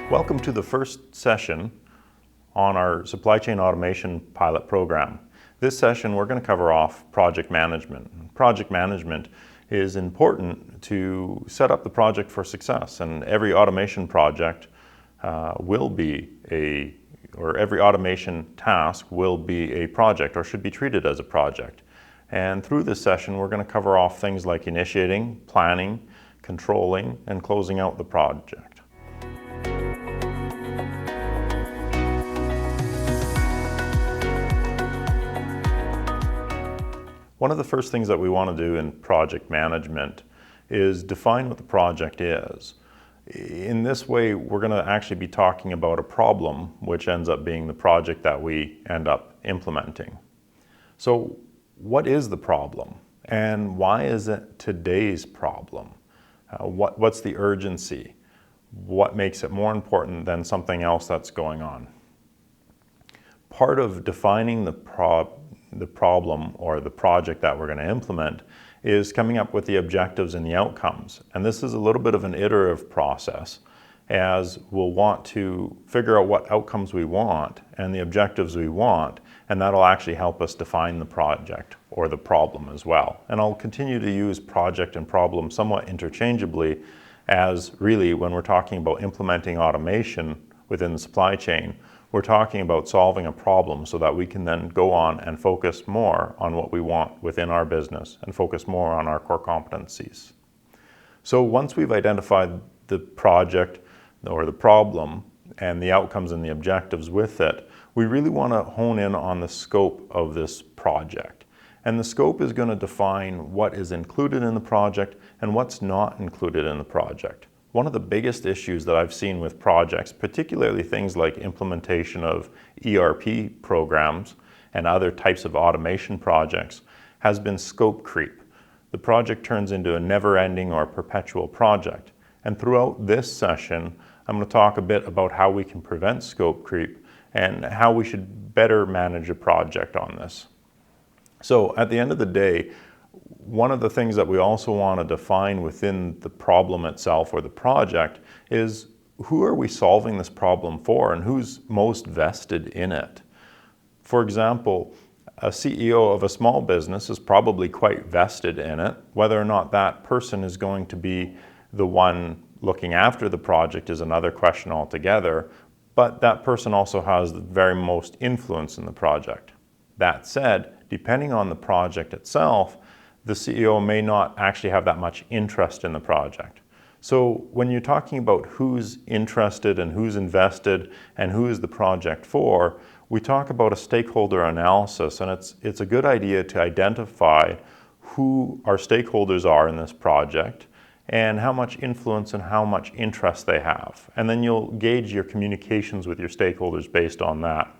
Welcome to the first session on our supply chain automation pilot program. This session we're going to cover off project management. Project management is important to set up the project for success, and every automation project every automation task will be a project or should be treated as a project. And through this session we're going to cover off things like initiating, planning, controlling, and closing out the project. One of the first things that we want to do in project management is define what the project is. In this way, we're going to actually be talking about a problem, which ends up being the project that we end up implementing. So, what is the problem? And why is it today's problem? What's the urgency? What makes it more important than something else that's going on? Part of defining the problem or the project that we're going to implement is coming up with the objectives and the outcomes. And this is a little bit of an iterative process, as we'll want to figure out what outcomes we want and the objectives we want, and that'll actually help us define the project or the problem as well. And I'll continue to use project and problem somewhat interchangeably, as really when we're talking about implementing automation within the supply chain, we're talking about solving a problem so that we can then go on and focus more on what we want within our business and focus more on our core competencies. So once we've identified the project or the problem and the outcomes and the objectives with it, we really want to hone in on the scope of this project. And the scope is going to define what is included in the project and what's not included in the project. One of the biggest issues that I've seen with projects, particularly things like implementation of ERP programs and other types of automation projects, has been scope creep. The project turns into a never-ending or perpetual project. And throughout this session, I'm going to talk a bit about how we can prevent scope creep and how we should better manage a project on this. So at the end of the day, one of the things that we also want to define within the problem itself or the project is who are we solving this problem for and who's most vested in it. For example, a CEO of a small business is probably quite vested in it. Whether or not that person is going to be the one looking after the project is another question altogether, but that person also has the very most influence in the project. That said, depending on the project itself, the CEO may not actually have that much interest in the project. So when you're talking about who's interested and who's invested and who is the project for, we talk about a stakeholder analysis, and it's a good idea to identify who our stakeholders are in this project and how much influence and how much interest they have. And then you'll gauge your communications with your stakeholders based on that.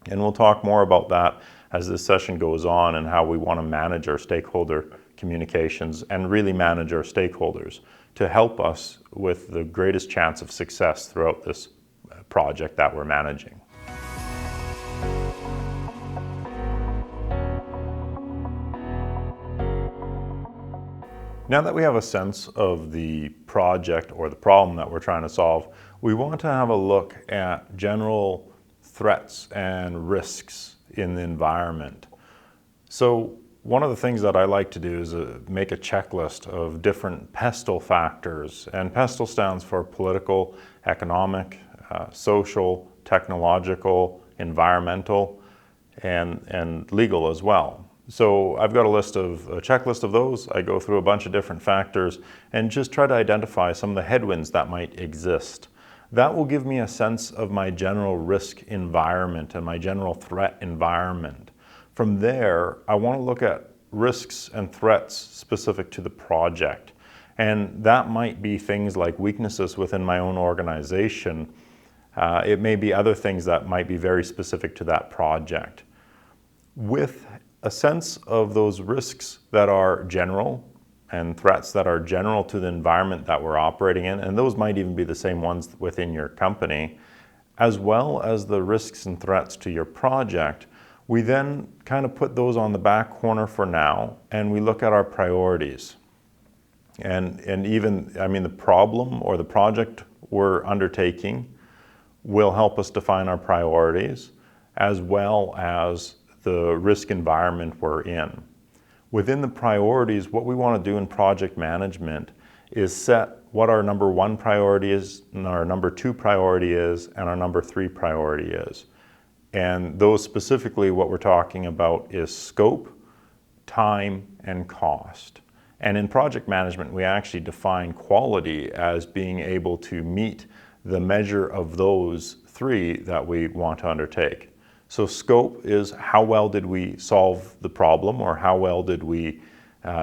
And we'll talk more about that as this session goes on and how we want to manage our stakeholder communications and really manage our stakeholders to help us with the greatest chance of success throughout this project that we're managing. Now that we have a sense of the project or the problem that we're trying to solve, we want to have a look at general threats and risks in the environment. So one of the things that I like to do is make a checklist of different PESTLE factors, and PESTLE stands for political, economic, social, technological, environmental, and legal as well. So I've got a checklist of those. I go through a bunch of different factors and just try to identify some of the headwinds that might exist. That will give me a sense of my general risk environment and my general threat environment. From there, I want to look at risks and threats specific to the project. And that might be things like weaknesses within my own organization. It may be other things that might be very specific to that project. With a sense of those risks that are general and threats that are general to the environment that we're operating in, and those might even be the same ones within your company, as well as the risks and threats to your project, we then kind of put those on the back corner for now, and we look at our priorities. And even, the problem or the project we're undertaking will help us define our priorities as well as the risk environment we're in. Within the priorities, what we want to do in project management is set what our number 1 priority is, and our number 2 priority is, and our number 3 priority is. And those specifically, what we're talking about is scope, time, and cost. And in project management, we actually define quality as being able to meet the measure of those 3 that we want to undertake. So scope is how well did we solve the problem, or how well did we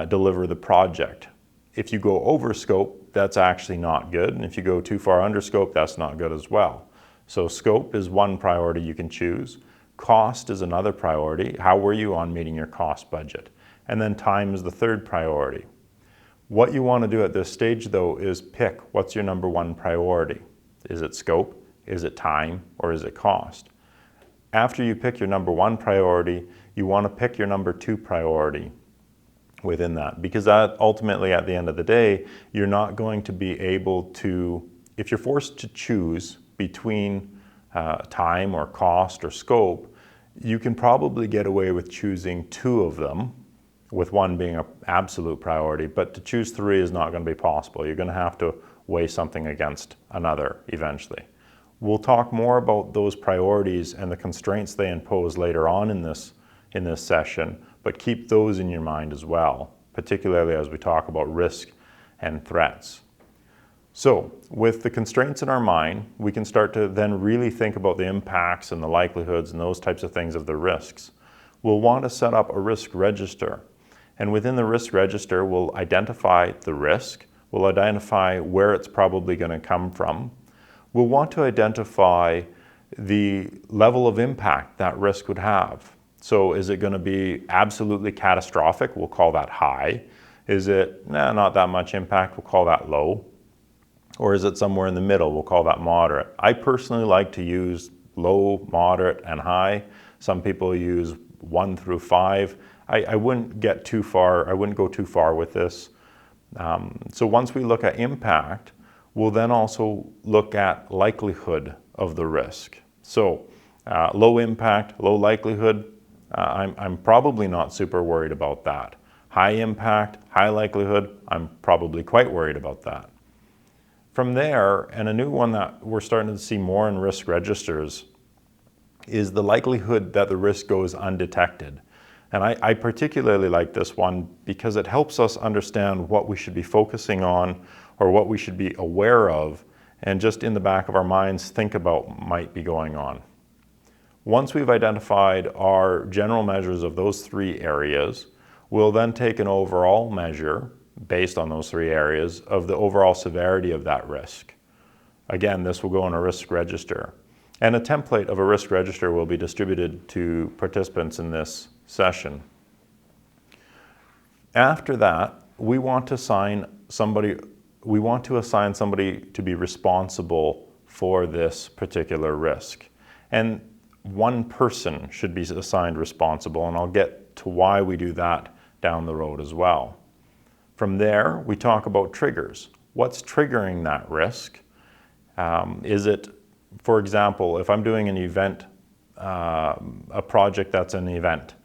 deliver the project. If you go over scope, that's actually not good. And if you go too far under scope, that's not good as well. So scope is one priority you can choose. Cost is another priority. How were you on meeting your cost budget? And then time is the 3rd priority. What you want to do at this stage, though, is pick what's your number 1 priority. Is it scope? Is it time? Or is it cost? After you pick your number 1 priority, you want to pick your number 2 priority within that, because that ultimately, at the end of the day, you're not going to be able to, if you're forced to choose between time or cost or scope, you can probably get away with choosing 2 of them, with 1 being an absolute priority, but to choose 3 is not going to be possible. You're going to have to weigh something against another eventually. We'll talk more about those priorities and the constraints they impose later on in this session, but keep those in your mind as well, particularly as we talk about risk and threats. So with the constraints in our mind, we can start to then really think about the impacts and the likelihoods and those types of things of the risks. We'll want to set up a risk register. And within the risk register, we'll identify the risk. We'll identify where it's probably going to come from. We'll want to identify the level of impact that risk would have. So is it going to be absolutely catastrophic? We'll call that high. Is it not that much impact? We'll call that low. Or is it somewhere in the middle? We'll call that moderate. I personally like to use low, moderate, and high. Some people use 1 through 5. I wouldn't get too far. I wouldn't go too far with this. So once we look at impact, we'll then also look at likelihood of the risk. So low impact, low likelihood, I'm probably not super worried about that. High impact, high likelihood, I'm probably quite worried about that. From there, and a new one that we're starting to see more in risk registers, is the likelihood that the risk goes undetected. And I particularly like this one because it helps us understand what we should be focusing on or what we should be aware of, and just in the back of our minds think about might be going on. Once we've identified our general measures of those 3 areas, we'll then take an overall measure based on those 3 areas of the overall severity of that risk. Again, this will go in a risk register. And a template of a risk register will be distributed to participants in this session. After that, we want to assign somebody to be responsible for this particular risk. And 1 person should be assigned responsible, and I'll get to why we do that down the road as well. From there, we talk about triggers. What's triggering that risk? Is it, for example, if I'm doing an event, a project that's an event,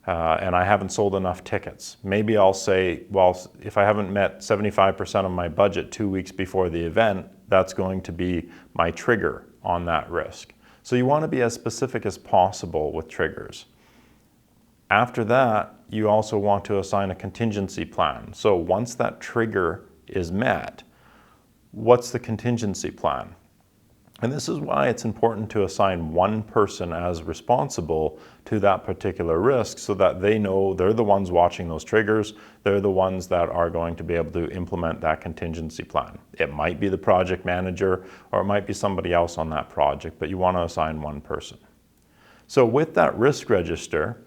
and I haven't sold enough tickets, maybe I'll say, well, if I haven't met 75% of my budget 2 weeks before the event, that's going to be my trigger on that risk. So you want to be as specific as possible with triggers. After that, you also want to assign a contingency plan. So once that trigger is met, what's the contingency plan? And this is why it's important to assign 1 person as responsible to that particular risk, so that they know they're the ones watching those triggers, they're the ones that are going to be able to implement that contingency plan. It might be the project manager, or it might be somebody else on that project, but you want to assign 1 person. So with that risk register,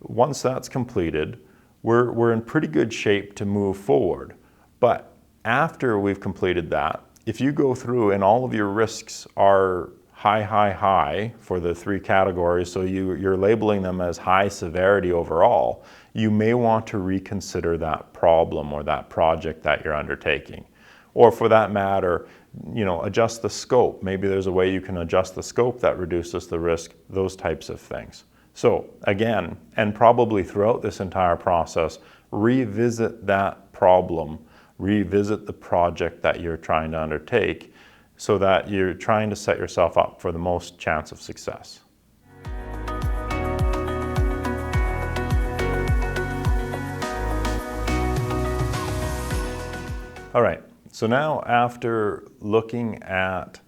once that's completed, we're in pretty good shape to move forward. But after we've completed that, if you go through and all of your risks are high, high, high for the 3 categories, so you're labeling them as high severity overall, you may want to reconsider that problem or that project that you're undertaking. Or for that matter, adjust the scope. Maybe there's a way you can adjust the scope that reduces the risk, those types of things. So again, and probably throughout this entire process, revisit that problem, revisit the project that you're trying to undertake so that you're trying to set yourself up for the most chance of success. All right, so now after looking at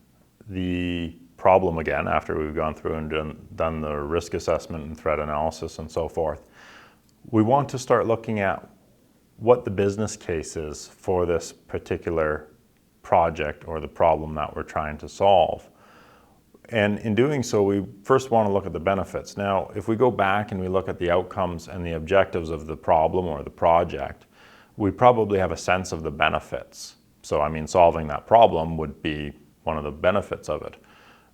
the problem again, after we've gone through and done the risk assessment and threat analysis and so forth, we want to start looking at what the business case is for this particular project or the problem that we're trying to solve. And in doing so, we first want to look at the benefits. Now, if we go back and we look at the outcomes and the objectives of the problem or the project, we probably have a sense of the benefits. So, solving that problem would be one of the benefits of it.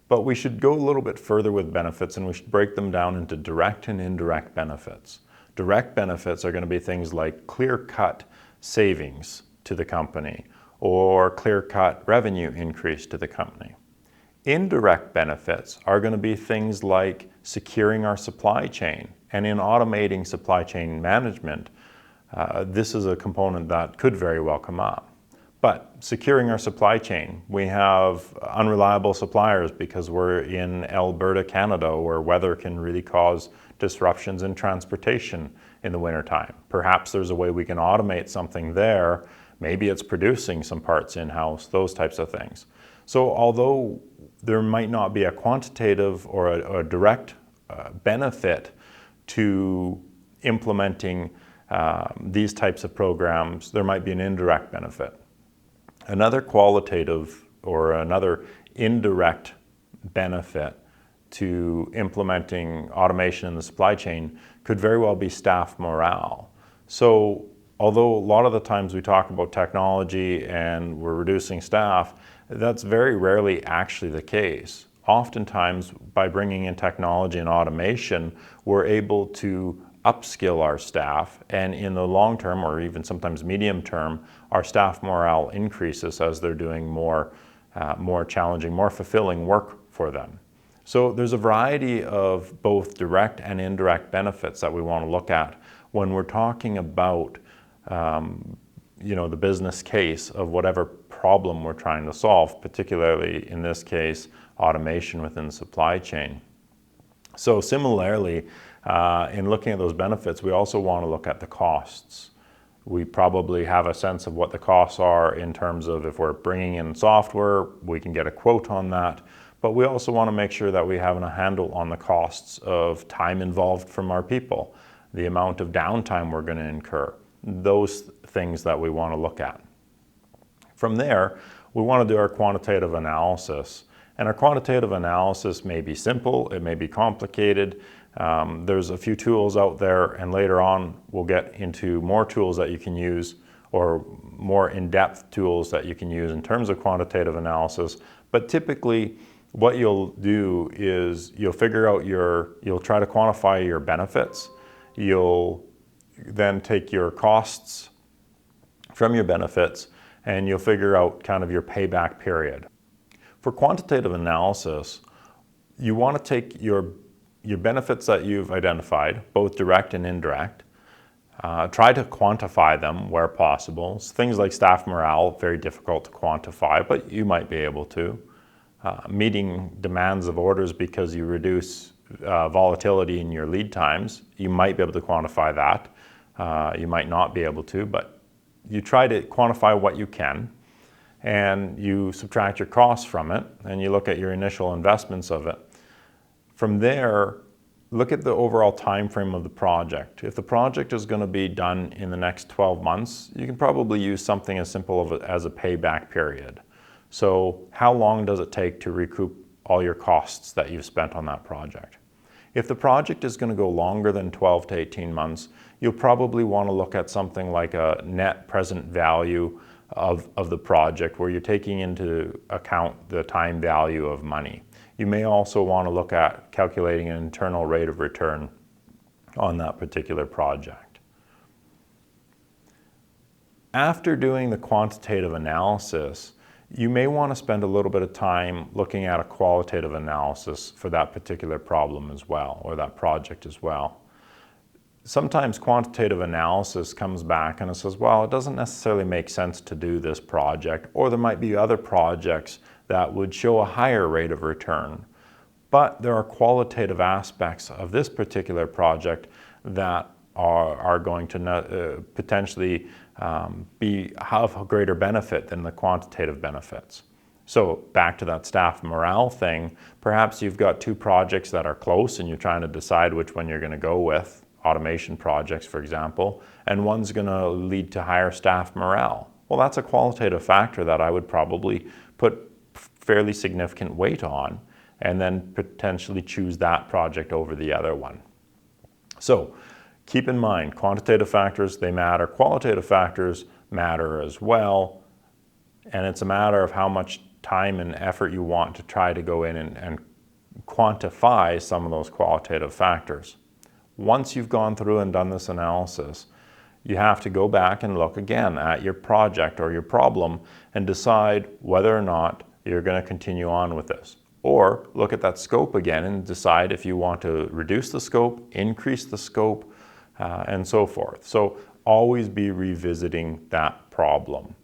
But we should go a little bit further with benefits, and we should break them down into direct and indirect benefits. Direct benefits are going to be things like clear-cut savings to the company or clear-cut revenue increase to the company. Indirect benefits are going to be things like securing our supply chain, and in automating supply chain management, this is a component that could very well come up. But securing our supply chain, we have unreliable suppliers because we're in Alberta, Canada, where weather can really cause disruptions in transportation in the wintertime. Perhaps there's a way we can automate something there. Maybe it's producing some parts in-house, those types of things. So although there might not be a quantitative or a direct benefit to implementing these types of programs, there might be an indirect benefit. Another qualitative or another indirect benefit to implementing automation in the supply chain could very well be staff morale. So although a lot of the times we talk about technology and we're reducing staff, that's very rarely actually the case. Oftentimes, by bringing in technology and automation, we're able to upskill our staff, and in the long term, or even sometimes medium term, our staff morale increases as they're doing more challenging, more fulfilling work for them. So there's a variety of both direct and indirect benefits that we want to look at when we're talking about the business case of whatever problem we're trying to solve, particularly in this case, automation within the supply chain. So similarly, in looking at those benefits, we also want to look at the costs. We probably have a sense of what the costs are in terms of if we're bringing in software, we can get a quote on that. But we also want to make sure that we have a handle on the costs of time involved from our people, the amount of downtime we're going to incur, those things that we want to look at. From there, we want to do our quantitative analysis. And our quantitative analysis may be simple, it may be complicated. There's a few tools out there, and later on we'll get into more tools that you can use, or more in-depth tools that you can use in terms of quantitative analysis. But typically what you'll do is you'll try to quantify your benefits. You'll then take your costs from your benefits and you'll figure out kind of your payback period. For quantitative analysis, you want to take your benefits that you've identified, both direct and indirect, try to quantify them where possible. Things like staff morale, very difficult to quantify, but you might be able to. Meeting demands of orders because you reduce volatility in your lead times, you might be able to quantify that. You might not be able to, but you try to quantify what you can, and you subtract your costs from it, and you look at your initial investments of it. From there, look at the overall time frame of the project. If the project is going to be done in the next 12 months, you can probably use something as simple as a payback period. So how long does it take to recoup all your costs that you've spent on that project? If the project is going to go longer than 12 to 18 months, you'll probably want to look at something like a net present value of the project, where you're taking into account the time value of money. You may also want to look at calculating an internal rate of return on that particular project. After doing the quantitative analysis, you may want to spend a little bit of time looking at a qualitative analysis for that particular problem as well, or that project as well. Sometimes quantitative analysis comes back and it says, well, it doesn't necessarily make sense to do this project, or there might be other projects that would show a higher rate of return. But there are qualitative aspects of this particular project that are going to potentially have a greater benefit than the quantitative benefits. So back to that staff morale thing, perhaps you've got two projects that are close and you're trying to decide which one you're going to go with, automation projects, for example, and one's going to lead to higher staff morale. Well, that's a qualitative factor that I would probably put fairly significant weight on, and then potentially choose that project over the other one. So keep in mind, quantitative factors, they matter. Qualitative factors matter as well. And it's a matter of how much time and effort you want to try to go in and quantify some of those qualitative factors. Once you've gone through and done this analysis, you have to go back and look again at your project or your problem and decide whether or not you're going to continue on with this. Or look at that scope again and decide if you want to reduce the scope, increase the scope, and so forth. So always be revisiting that problem.